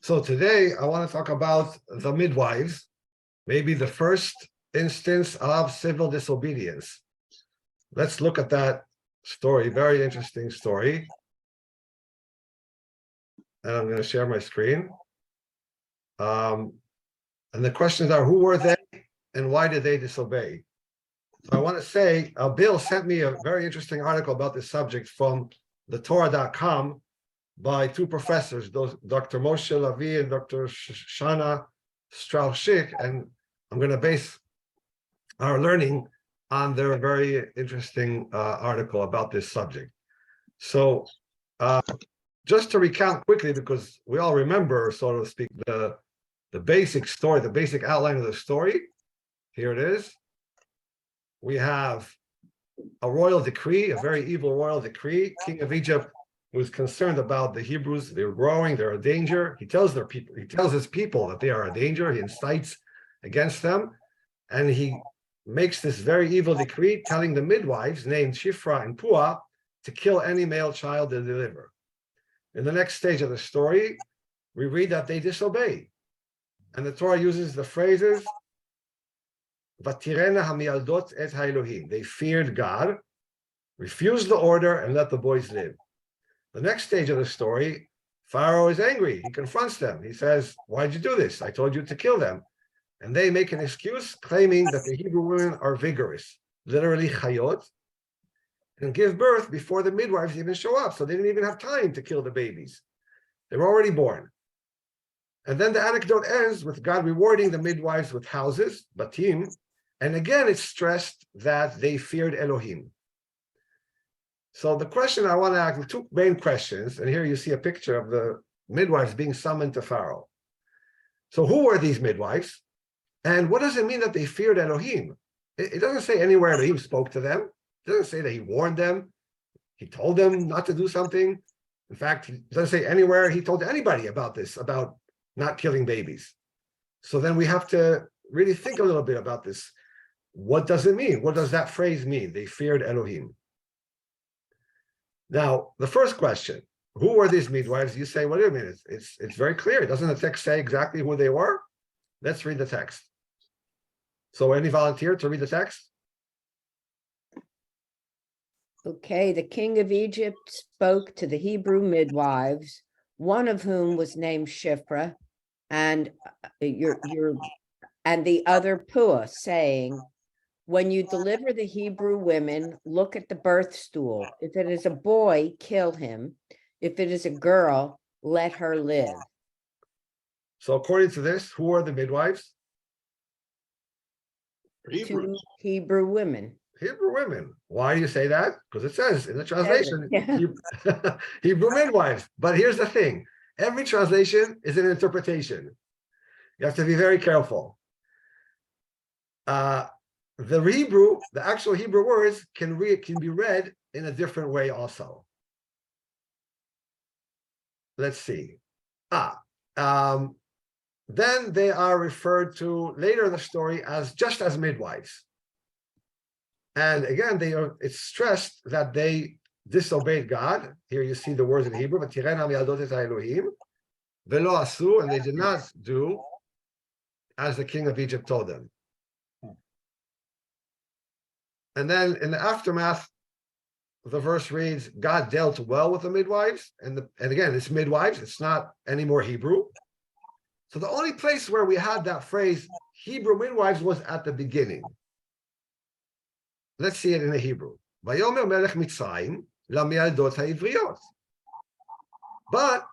So today I want to talk about the midwives, maybe the first instance of civil disobedience. Let's look at that story, very interesting story. And I'm going to share my screen. And the questions are, who were they and why did they disobey? So I want to say, Bill sent me a very interesting article about this subject from the Torah.com by two professors, Dr. Moshe Lavi and Dr. Shana Strauss-Schick, and I'm going to base our learning on their very interesting article about this subject. So just to recount quickly, because we all remember, so to speak, the basic story, the basic outline of the story. Here it is. We have a royal decree, a very evil royal decree. King of Egypt was concerned about the Hebrews. They're growing, they're a danger. He tells his people that they are a danger. He incites against them. And he makes this very evil decree telling the midwives named Shifra and Puah to kill any male child they deliver. In the next stage of the story, we read that they disobey. And the Torah uses the phrases, Vatirena hamiyaldot et haElohim. They feared God, refused the order, and let the boys live. The next stage of the story, Pharaoh is angry. He confronts them. He says, why'd you do this? I told you to kill them. And they make an excuse claiming that the Hebrew women are vigorous, literally chayot, and give birth before the midwives even show up. So they didn't even have time to kill the babies. They were already born. And then the anecdote ends with God rewarding the midwives with houses, batim, and again it's stressed that they feared Elohim. So the question I want to ask, two main questions, and here you see a picture of the midwives being summoned to Pharaoh. So who were these midwives? And what does it mean that they feared Elohim? It doesn't say anywhere Elohim spoke to them. It doesn't say that he warned them. He told them not to do something. In fact, it doesn't say anywhere he told anybody about this, about not killing babies. So then we have to really think a little bit about this. What does it mean? What does that phrase mean? They feared Elohim. Now, the first question, who were these midwives? You say, wait a minute, it's very clear. Doesn't the text say exactly who they were? Let's read the text. So any volunteer to read the text? Okay, the king of Egypt spoke to the Hebrew midwives, one of whom was named Shifra, and the other Puah, saying, when you deliver the Hebrew women, look at the birth stool. If it is a boy, kill him. If it is a girl, let her live. So according to this, who are the midwives? Two Hebrew women. Hebrew women. Why do you say that? Because it says in the translation, Yeah. Hebrew midwives. But here's the thing. Every translation is an interpretation. You have to be very careful. The actual Hebrew words can be read in a different way also. Let's see. Then they are referred to later in the story as just as midwives. And again, it's stressed that they disobeyed God. Here you see the words in Hebrew, and they did not do as the king of Egypt told them. And then in the aftermath, the verse reads, God dealt well with the midwives. And again, it's midwives, it's not any more Hebrew. So the only place where we had that phrase, Hebrew midwives, was at the beginning. Let's see it in the Hebrew. But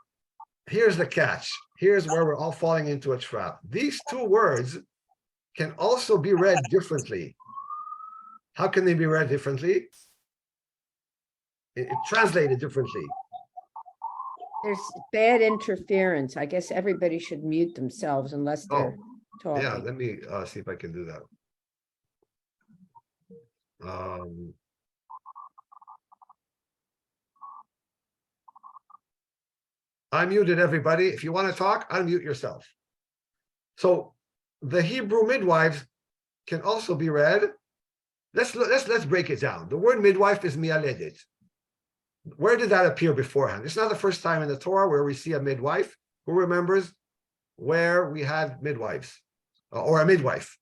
here's the catch. Here's where we're all falling into a trap. These two words can also be read differently. How can they be read differently? It translated differently. There's bad interference. I guess everybody should mute themselves unless they're talking. Yeah, let me see if I can do that. I muted everybody. If you want to talk, unmute yourself. So the Hebrew midwives can also be read. Let's break it down. The word midwife is mialedet. Where did that appear beforehand? It's not the first time in the Torah where we see a midwife. Who remembers where we had midwives or a midwife.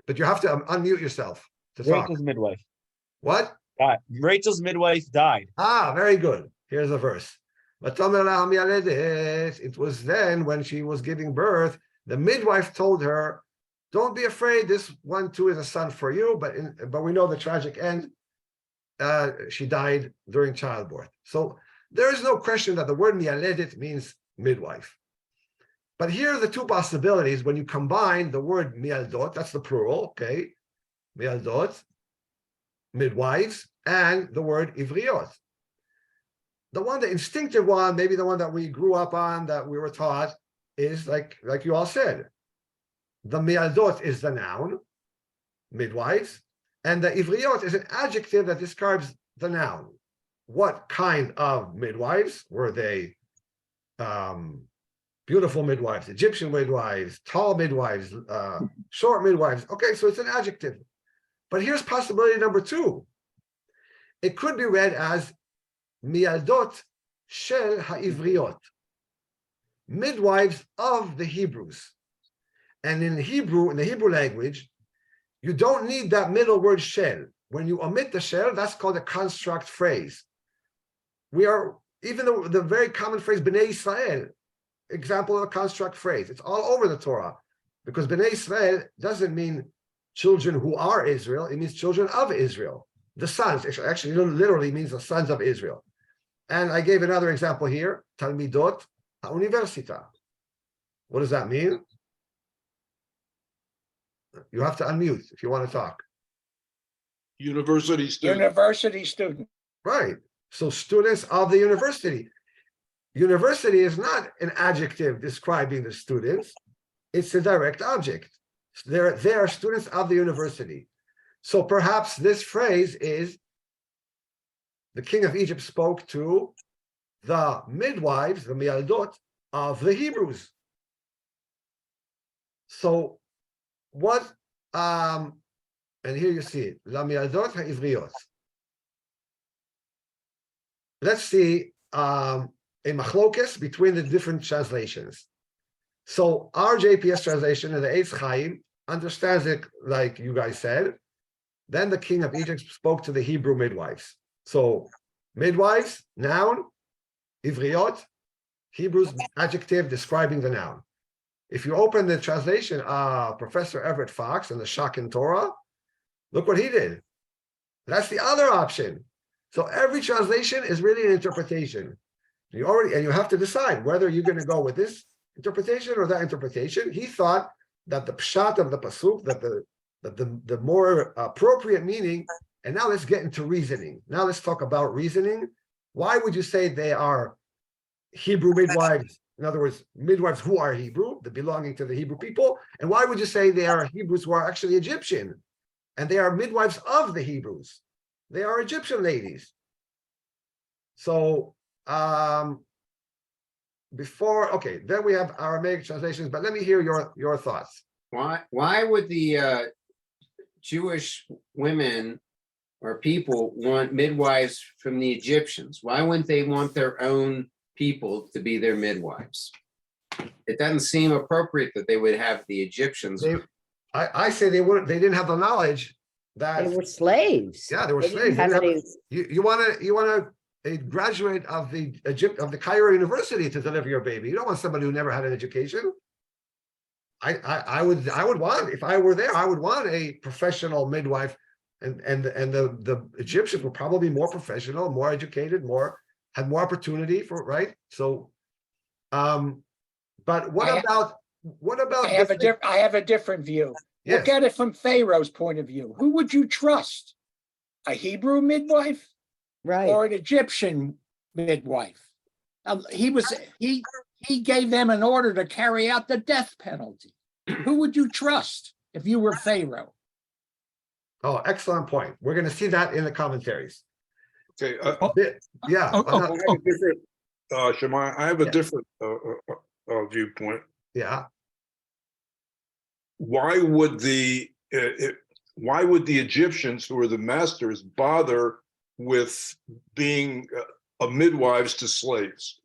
But you have to unmute yourself to talk. Rachel's midwife What? died. Rachel's midwife died. Ah, very good. Here's a verse. It was then when she was giving birth, the midwife told her, don't be afraid, this one too is a son for you, but we know the tragic end. She died during childbirth. So there is no question that the word mialedet means midwife. But here are the two possibilities when you combine the word mialdot, that's the plural, okay? Mialdot, midwives, and the word ivriot. The instinctive one, maybe the one that we grew up on, that we were taught, is like you all said. The mialdot is the noun, midwives, and the ivriot is an adjective that describes the noun. What kind of midwives? Were they beautiful midwives, Egyptian midwives, tall midwives, short midwives? Okay, so it's an adjective. But here's possibility number two. It could be read as mialdot shel ha'ivriot, midwives of the Hebrews. And in the Hebrew language, you don't need that middle word shel. When you omit the shel, that's called a construct phrase. Even the very common phrase Bnei Israel, example of a construct phrase. It's all over the Torah, because Bnei Israel doesn't mean children who are Israel. It means children of Israel. The sons, actually literally means the sons of Israel. And I gave another example here, Talmidot HaUniversita. What does that mean? You have to unmute if you want to talk. University student. University student. Right. So students of the university. University is not an adjective describing the students. It's a direct object. They are students of the university. So perhaps this phrase is the king of Egypt spoke to the midwives, the mialdot, of the Hebrews. So what, and here you see it, la mialdot ha'ivriot. Let's see a machlokes between the different translations. So our JPS translation in the Eitz Chaim understands it like you guys said. Then the king of Egypt spoke to the Hebrew midwives. So midwives, noun, ivriot, Hebrews, adjective describing the noun. If you open the translation of Professor Everett Fox and the Shocking Torah, look what he did. That's the other option. So every translation is really an interpretation. You have to decide whether you're going to go with this interpretation or that interpretation. He thought that the pshat of the pasuk, that the more appropriate meaning, and now let's get into reasoning. Now let's talk about reasoning. Why would you say they are Hebrew midwives? In other words, midwives who are Hebrew, the belonging to the Hebrew people. And why would you say they are Hebrews who are actually Egyptian? And they are midwives of the Hebrews. They are Egyptian ladies. So then we have Aramaic translations, but let me hear your thoughts. Why would the Jewish women or people want midwives from the Egyptians? Why wouldn't they want their own people to be their midwives? It doesn't seem appropriate that they would have the Egyptians. I say they didn't have the knowledge that They were slaves. Yeah, they were They slaves. didn't have any- You want a graduate of the Cairo University to deliver your baby. You don't want somebody who never had an education. I would want, if I were there, I would want a professional midwife, and the Egyptians were probably more professional, more educated, had more opportunity for, right? So, but what about I have a different view. Yes. Look at it from Pharaoh's point of view. Who would you trust? A Hebrew midwife Right. or an Egyptian midwife? He gave them an order to carry out the death penalty. Who would you trust if you were Pharaoh? Oh, excellent point. We're going to see that in the commentaries. Okay. Yeah. Shemai, I have a Yeah. different viewpoint. Yeah. Why would the Egyptians, who are the masters, bother with being midwives to slaves?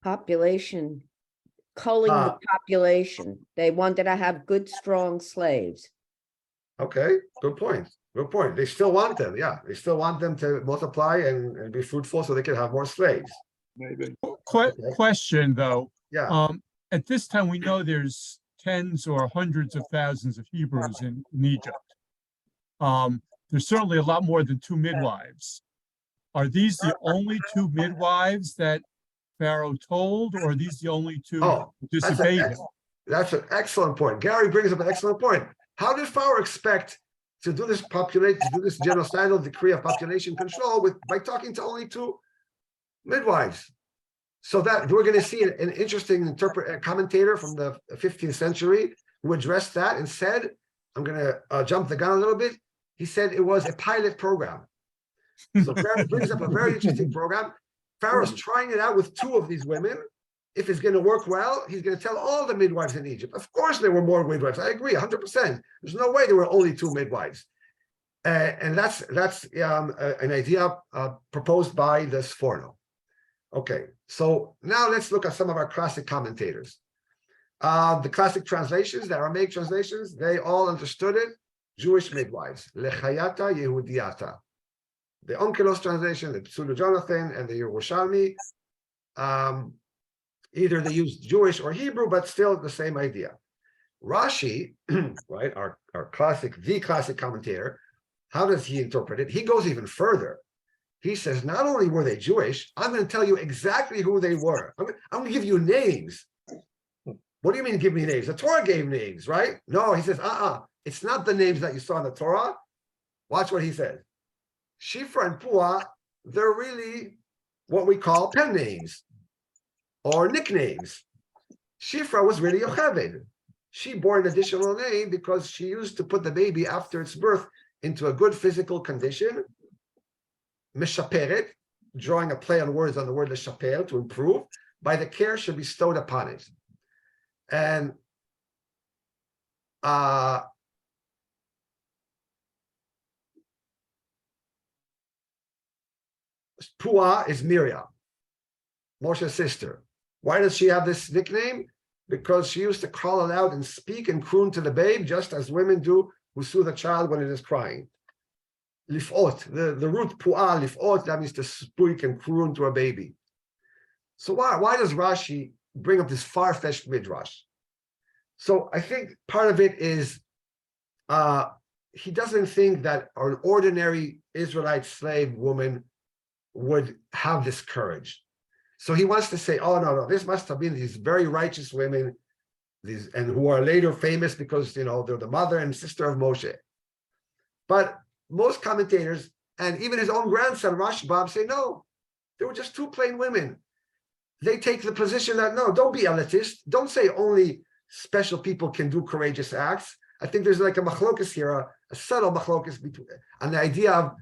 Population culling the Ah. population. They wanted to have good, strong slaves. Okay, good point. Good point. They still want them. Yeah, they still want them to multiply and be fruitful so they can have more slaves. Maybe. Okay. Question though, Yeah. at this time, we know there's tens or hundreds of thousands of Hebrews in Egypt. There's certainly a lot more than 2 midwives. Are these the only 2 midwives that Pharaoh told, or are these the only 2 Oh, who disobeyed him? that's an excellent point. Gary brings up an excellent point. How did Pharaoh expect to do this genocidal decree of population control by talking to only 2 midwives? So that we're going to see an interesting commentator from the 15th century who addressed that and said, I'm going to jump the gun a little bit. He said it was a pilot program. So Pharaoh brings up a very interesting program. Pharaoh's trying it out with 2 of these women. If it's going to work well, he's going to tell all the midwives in Egypt. Of course, there were more midwives. I agree, 100%. There's no way there were only 2 midwives. And that's an idea proposed by the Sforno. Okay, so now let's look at some of our classic commentators. The classic translations, the Aramaic translations, they all understood it. Jewish midwives, Lechayata Yehudiata. The Onkelos translation, the Pseudo Jonathan, and the Yerushalmi, either they use Jewish or Hebrew, but still the same idea. Rashi, right, our classic, the classic commentator, how does he interpret it? He goes even further. He says, not only were they Jewish, I'm going to tell you exactly who they were. I'm going to give you names. What do you mean give me names? The Torah gave names, right? No, he says, it's not the names that you saw in the Torah. Watch what he says. Shifra and Pua, they're really what we call pen names or nicknames. Shifra was really Yocheved. She bore an additional name because she used to put the baby after its birth into a good physical condition. Meshaperet, drawing a play on words on the word leshaper, to improve, by the care she bestowed upon it. And Pua is Miriam, Moshe's sister. Why does she have this nickname? Because she used to call it out and speak and croon to the babe, just as women do who soothe a child when it is crying. Lifot, the root Pua, lifot, that means to speak and croon to a baby. So why does Rashi bring up this far-fetched midrash? So I think part of it is he doesn't think that an ordinary Israelite slave woman would have this courage. So he wants to say, oh, no, this must have been these very righteous women, and who are later famous because, they're the mother and sister of Moshe. But most commentators, and even his own grandson, Rashbam, say, no, they were just 2 plain women. They take the position that, no, don't be elitist. Don't say only special people can do courageous acts. I think there's like a machlokas here, a subtle machlokas on the idea of,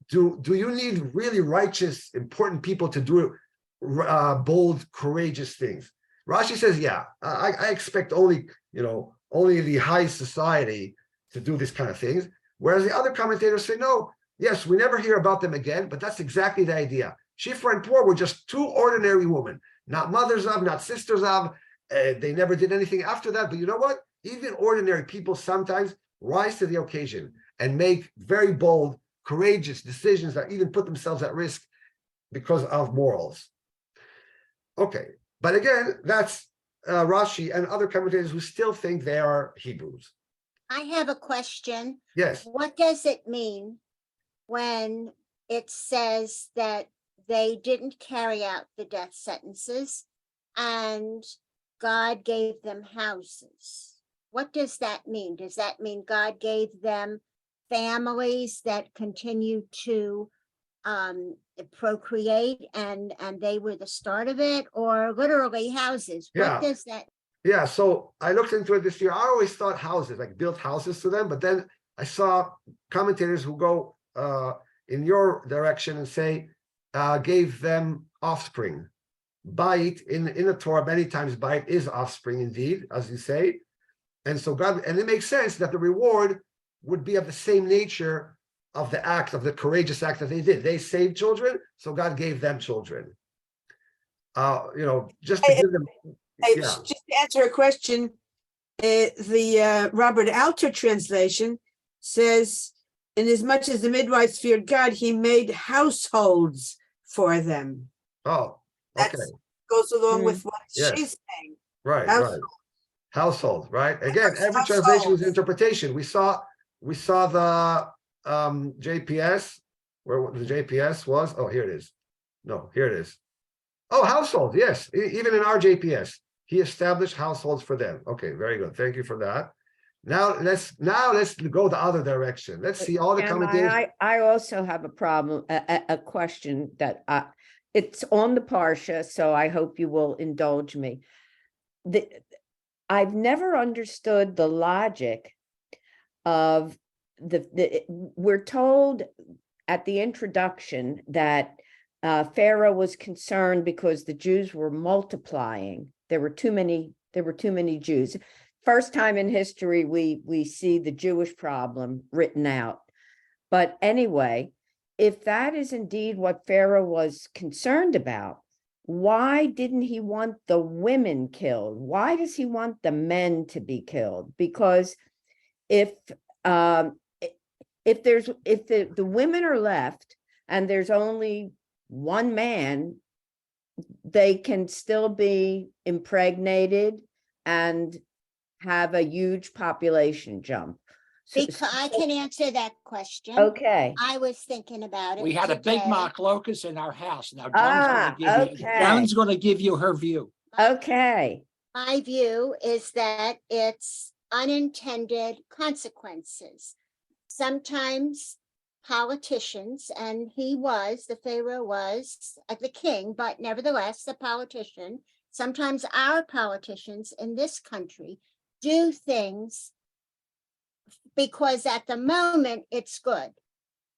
do you need really righteous, important people to do bold, courageous things? Rashi says, yeah, I expect only the high society to do this kind of things. Whereas the other commentators say, no, yes, we never hear about them again, but that's exactly the idea. Shifra and Pur were just 2 ordinary women, not mothers of, not sisters of. They never did anything after that. But you know what? Even ordinary people sometimes rise to the occasion and make very bold, courageous decisions that even put themselves at risk because of morals. Okay, but again, that's Rashi and other commentators who still think they are Hebrews. I have a question. Yes. What does it mean when it says that they didn't carry out the death sentences and God gave them houses? What does that mean? Does that mean God gave them families that continue to procreate and they were the start of it, or literally houses? Yeah. What does that? Yeah, so I looked into it this year. I always thought houses, like built houses to them, but then I saw commentators who go in your direction and say, gave them offspring. Bait in the Torah, many times bait is offspring indeed, as you say. And so God, and it makes sense that the reward would be of the same nature of the act, of the courageous act that they did. They saved children, so God gave them children. Just to give them, Yeah. Just to answer a question, the Robert Alter translation says, inasmuch as the midwives feared God, he made households for them. Oh, okay, That's goes along Mm. with what Yes. she's saying. right, House- right. Household, right? Again, every Household. translation is interpretation. We saw the JPS, where the JPS was. Oh, here it is. No, here it is. Oh, household, yes. Even in our JPS, he established households for them. Okay, very good. Thank you for that. Now let's go the other direction. Let's see all the Am commentators. I also have a problem, a question that it's on the Parsha, so I hope you will indulge me. I've never understood the logic of we're told at the introduction that Pharaoh was concerned because the Jews were multiplying. There were too many Jews. First time in history we see the Jewish problem written out. But anyway, if that is indeed what Pharaoh was concerned about, why didn't he want the women killed? Why does he want the men to be killed? Because if the women are left and there's only one man, they can still be impregnated and have a huge population jump. Because I can answer that question. Okay. I was thinking about it. We had a big today. mock locust in our house. Now Ah, okay. Joan's gonna give you her view. Okay. My view is that it's unintended consequences. Sometimes politicians, and the Pharaoh was the king, but nevertheless, the politician, sometimes our politicians in this country do things because at the moment it's good.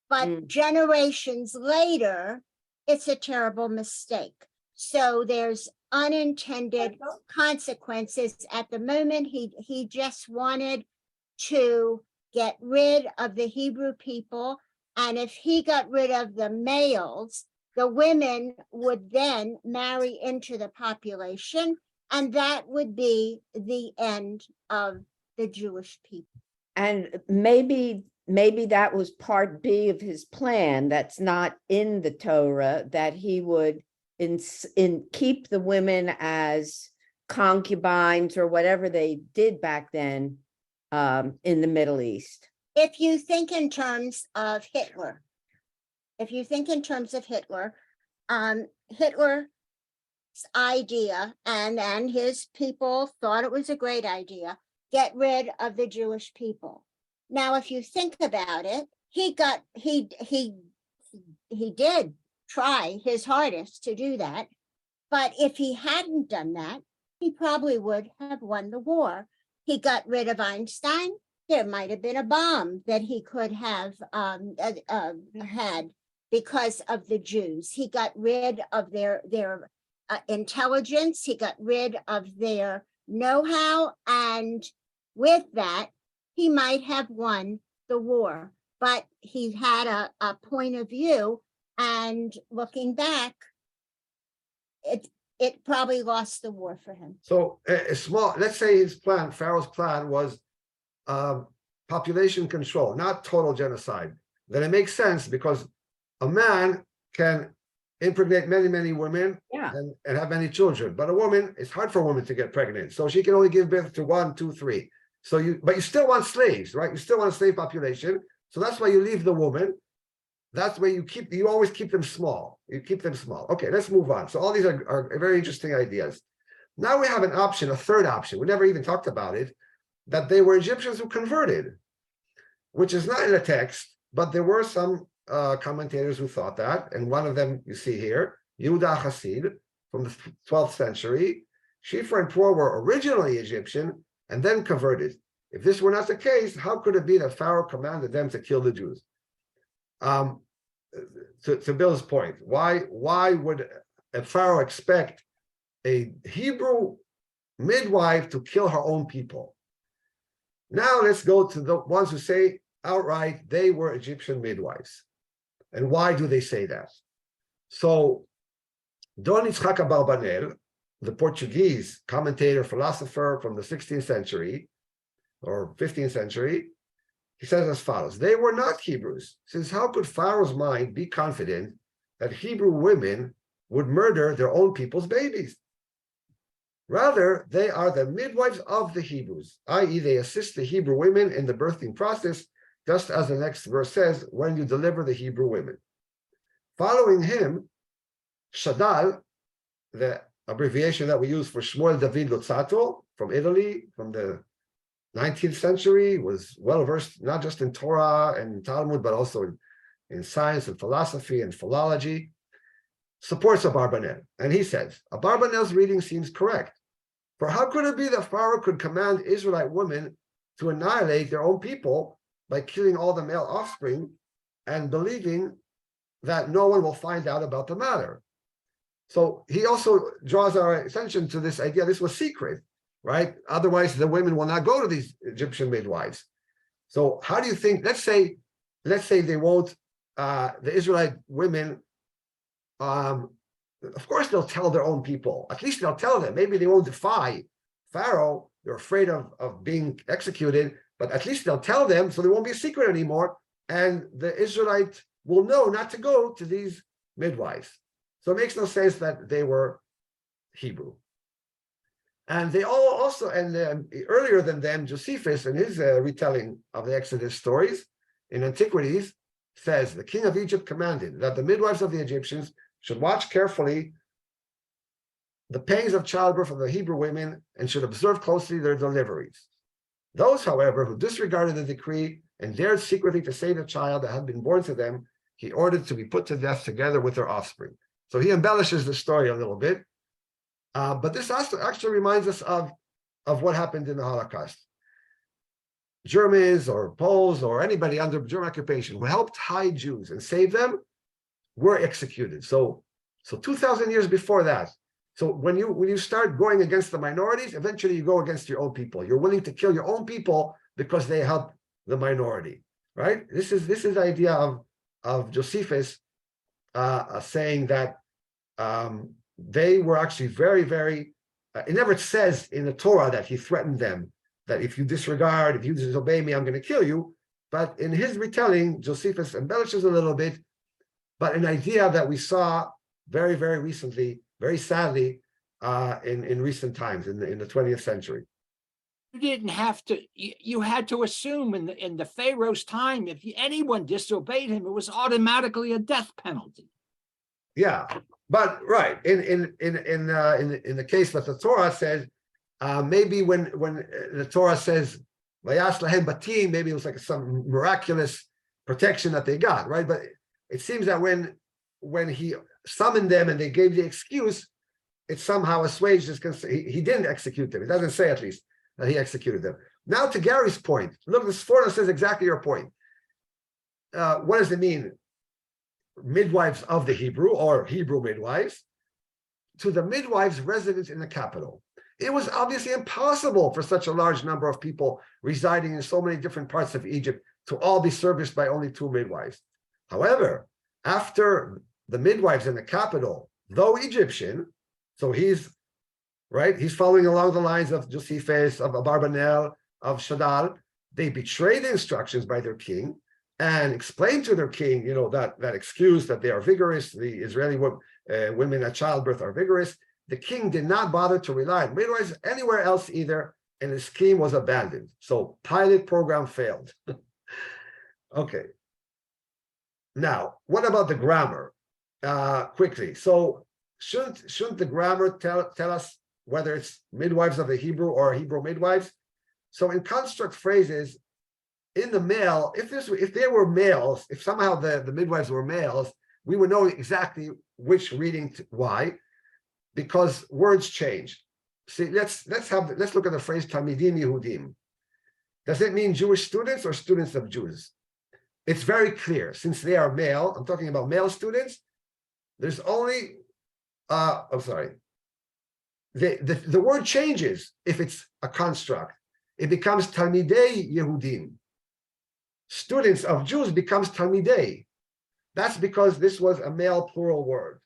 But generations later, it's a terrible mistake. So there's unintended consequences. At the moment, he just wanted to get rid of the Hebrew people. And if he got rid of the males, the women would then marry into the population. And that would be the end of the Jewish people. And maybe that was part B of his plan that's not in the Torah, that he would keep the women as concubines or whatever they did back then in the Middle East. If you think in terms of Hitler, Hitler's idea and his people thought it was a great idea, get rid of the Jewish people. Now, if you think about it, he did try his hardest to do that. But if he hadn't done that, he probably would have won the war. He got rid of Einstein. There might have been a bomb that he could have had because of the Jews. He got rid of their intelligence. He got rid of their know-how. And with that, he might have won the war. But he had a point of view. And looking back, it probably lost the war for him. So let's say Pharaoh's plan was population control, not total genocide. Then it makes sense because a man can impregnate many women and have many children. But a woman, it's hard for a woman to get pregnant. So she can only give birth to 1, 2, 3. But you still want slaves, right? You still want a slave population. So that's why you leave the woman. That's where you always keep them small. You keep them small. Okay, let's move on. So all these are very interesting ideas. Now we have a third option. We never even talked about it, that they were Egyptians who converted, which is not in the text, but there were some commentators who thought that. And one of them you see here, Yehuda Hasid from the 12th century. Shifra and Puah were originally Egyptian and then converted. If this were not the case, how could it be that Pharaoh commanded them to kill the Jews? To Bill's point, why would a Pharaoh expect a Hebrew midwife to kill her own people? Now let's go to the ones who say outright they were Egyptian midwives. And why do they say that? So Don Yitzchak Abarbanel the Portuguese commentator, philosopher from the 16th century or 15th century, he says as follows: they were not Hebrews, since how could Pharaoh's mind be confident that Hebrew women would murder their own people's babies? Rather, they are the midwives of the Hebrews, i.e., they assist the Hebrew women in the birthing process, just as the next verse says, when you deliver the Hebrew women. Following him, Shadal, the abbreviation that we use for Shmuel David Luzzato from Italy, from the 19th century, was well versed not just in Torah and Talmud, but also in science and philosophy and philology, supports Abarbanel. And he says, Abarbanel's reading seems correct. For how could it be that Pharaoh could command Israelite women to annihilate their own people by killing all the male offspring and believing that no one will find out about the matter? So he also draws our attention to this idea. This was secret, right? Otherwise, the women will not go to these Egyptian midwives. So how do you think, let's say they won't, the Israelite women, of course they'll tell their own people. At least they'll tell them. Maybe they won't defy Pharaoh. They're afraid of being executed, but at least they'll tell them, so there won't be a secret anymore. And the Israelite will know not to go to these midwives. So it makes no sense that they were Hebrew. And they all also, and earlier than them, Josephus, in his retelling of the Exodus stories in Antiquities, says the king of Egypt commanded that the midwives of the Egyptians should watch carefully the pangs of childbirth of the Hebrew women and should observe closely their deliveries. Those, however, who disregarded the decree and dared secretly to save a child that had been born to them, he ordered to be put to death together with their offspring. So he embellishes the story a little bit. But this also actually reminds us of what happened in the Holocaust. Germans or Poles or anybody under German occupation who helped hide Jews and save them were executed. So 2,000 years before that. So when you start going against the minorities, eventually you go against your own people. You're willing to kill your own people because they help the minority, right? This is the idea of Josephus saying that they were actually very, very, it never says in the Torah that he threatened them, that if you disregard, if you disobey me, I'm going to kill you. But in his retelling, Josephus embellishes a little bit, but an idea that we saw very, very recently, very sadly, in recent times, in the 20th century. You didn't have to, you had to assume in the Pharaoh's time, if anyone disobeyed him, it was automatically a death penalty. Yeah, but right, in the case that the Torah says, maybe when the Torah says Vayas lahem batim, maybe it was like some miraculous protection that they got, right? But it seems that when he summoned them and they gave the excuse, it somehow assuaged his concern. He didn't execute them. It doesn't say, at least, that he executed them. Now to Gary's point, look, this foreigner says exactly your point. What does it mean? Midwives of the Hebrew, or Hebrew midwives, to the midwives resident in the capital. It was obviously impossible for such a large number of people residing in so many different parts of Egypt to all be serviced by only 2 midwives. However, after the midwives in the capital, though Egyptian, so he's following along the lines of Josephus, of Abarbanel, of Shadal, they betray the instructions by their king and explain to their king, that excuse that they are vigorous, the Israeli women at childbirth are vigorous. The king did not bother to rely on midwives anywhere else either, and the scheme was abandoned. So pilot program failed. Okay. Now, what about the grammar? Quickly. So shouldn't the grammar tell us whether it's midwives of the Hebrew or Hebrew midwives? So in construct phrases, in the male, if they were males, if somehow the midwives were males, we would know exactly which reading why, because words change. See, let's look at the phrase Talmidim Yehudim. Does it mean Jewish students or students of Jews? It's very clear, since they are male, I'm talking about male students, there's only, the word changes if it's a construct. It becomes Talmidei Yehudim. Students of Jews becomes Talmidei. That's because this was a male plural word.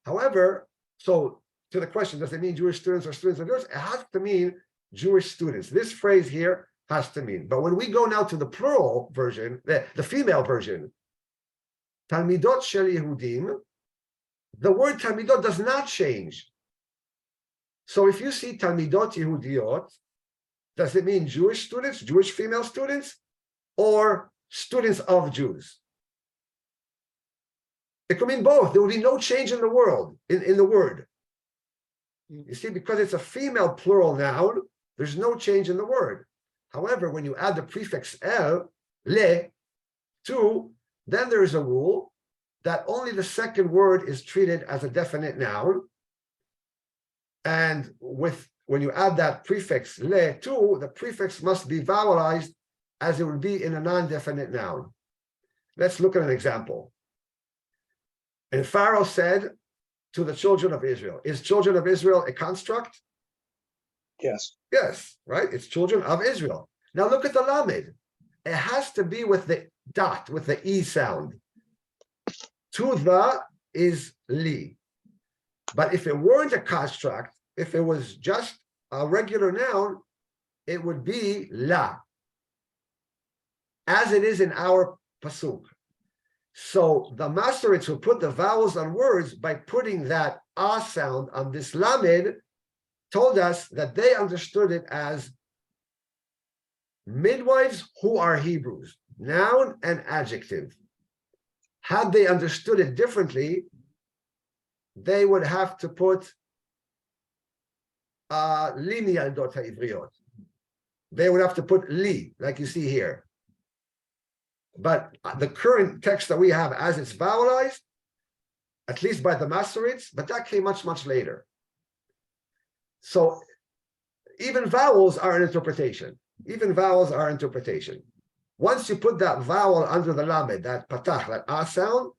However, so to the question, does it mean Jewish students or students of yours? It has to mean Jewish students. This phrase here has to mean. But when we go now to the plural version, the female version, Talmidot shel Yehudim, the word Talmidot does not change. So if you see Talmidot Yehudiot, does it mean Jewish students, Jewish female students, or students of Jews? It could mean both. There will be no change in the world, in the word. You see, because it's a female plural noun, there's no change in the word. However, when you add the prefix el, le, to, then there is a rule that only the second word is treated as a definite noun. And when you add that prefix le to, the prefix must be vowelized as it would be in a non-definite noun. Let's look at an example. And Pharaoh said to the children of Israel, is children of Israel a construct? Yes. Yes, right? It's children of Israel. Now look at the lamed. It has to be with the dot, with the E sound. To the is li. But if it weren't a construct, if it was just a regular noun, it would be la. As it is in our pasuk. So the Masoretes will put the vowels on words by putting that ah sound on this lamed, told us that they understood it as midwives who are Hebrews, noun and adjective. Had they understood it differently, they would have to put li miyaldot ha'ivriot. They would have to put li, like you see here. But the current text that we have as it's vowelized, at least by the Masoretes, but that came much, much later. So even vowels are an interpretation. Even vowels are interpretation. Once you put that vowel under the lamed, that patach, that ah sound,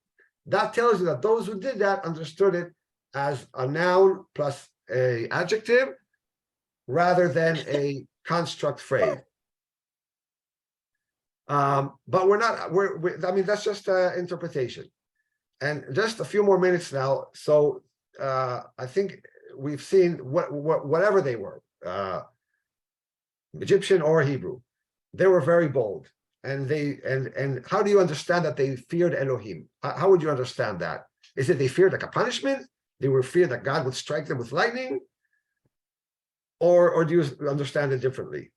that tells you that those who did that understood it as a noun plus a adjective rather than a construct phrase. But we're not, I mean, that's just interpretation. And just a few more minutes now. So I think we've seen whatever they were, Egyptian or Hebrew, they were very bold. And and how do you understand that they feared Elohim? How would you understand that? Is it they feared like a punishment? They were feared that God would strike them with lightning? Or do you understand it differently?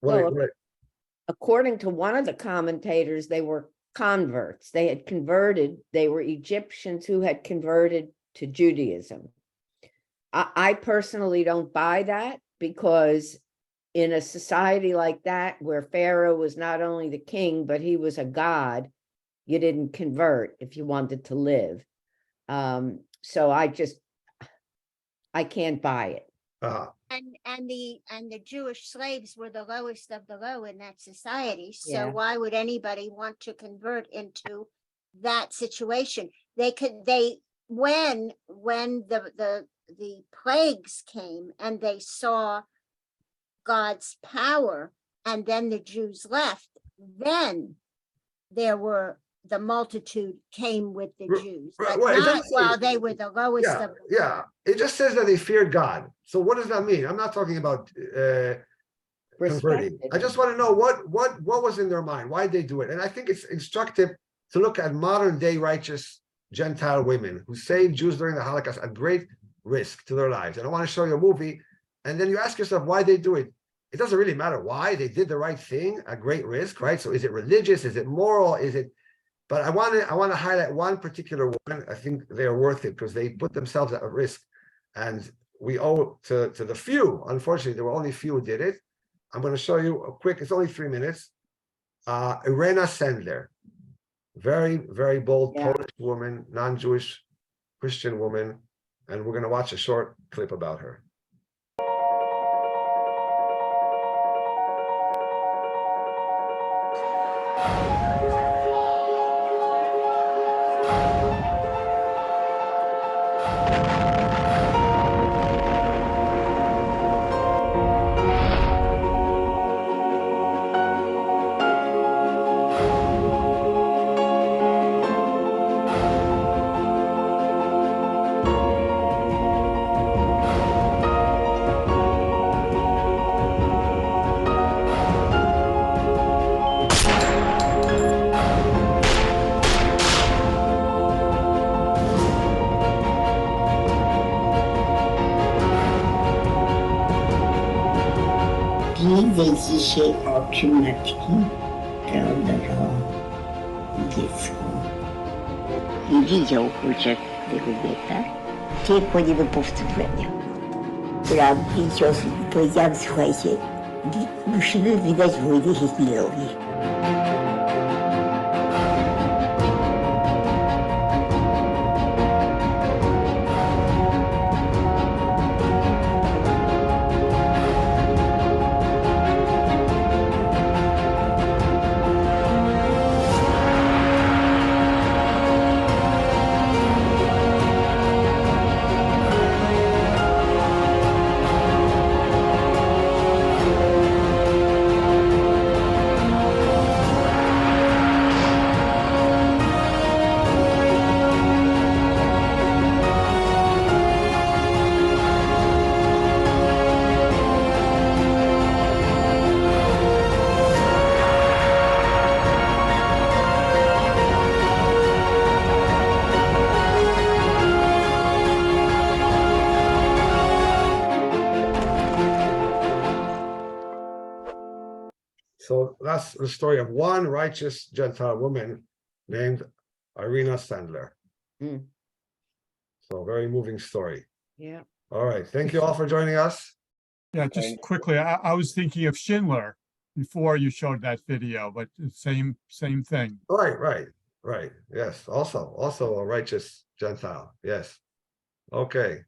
Well, according to one of the commentators, they were converts. They had converted. They were Egyptians who had converted to Judaism. I personally don't buy that, because in a society like that, where Pharaoh was not only the king, but he was a god, you didn't convert if you wanted to live. So I can't buy it. And the Jewish slaves were the lowest of the low in that society. So Yeah. why would anybody want to convert into that situation? When the plagues came and they saw God's power, and then the Jews left, then the multitude came with the Jews, but Right, not while they were the lowest of the low. Yeah. It just says that they feared God. So what does that mean? I'm not talking about converting. I just want to know what was in their mind. Why did they do it? And I think it's instructive to look at modern day righteous Gentile women who saved Jews during the Holocaust at great risk to their lives. And I want to show you a movie. And then you ask yourself why they do it. It doesn't really matter why. They did the right thing at great risk, right? So is it religious? Is it moral? Is it? But I want to highlight one particular one. I think they're worth it because they put themselves at risk. And we owe to the few. Unfortunately, there were only few who did it. I'm going to show you a quick, it's only 3 minutes. Irena Sendler, very, very bold Polish woman, non-Jewish Christian woman. And we're going to watch a short clip about her. widzieć dzisiaj oczy matki, prawda, to dziecko. I widział kurczak tego kobieta, ciepło nie do powtórzenia. Prawdy ciosy powiedziałam, słuchajcie, musimy wydać wojnę Hitlerowi. So that's the story of one righteous Gentile woman named Irina Sandler. Mm. So very moving story. Yeah. All right. Thank you all for joining us. Yeah, just quickly, I was thinking of Schindler before you showed that video, but same thing. Right. Yes. Also a righteous Gentile. Yes. Okay.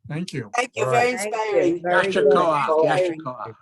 Thank you. Thank you, All very right. Thank you. inspiring. Very Yasher good. Koach, Inspiring. Yasher Koach.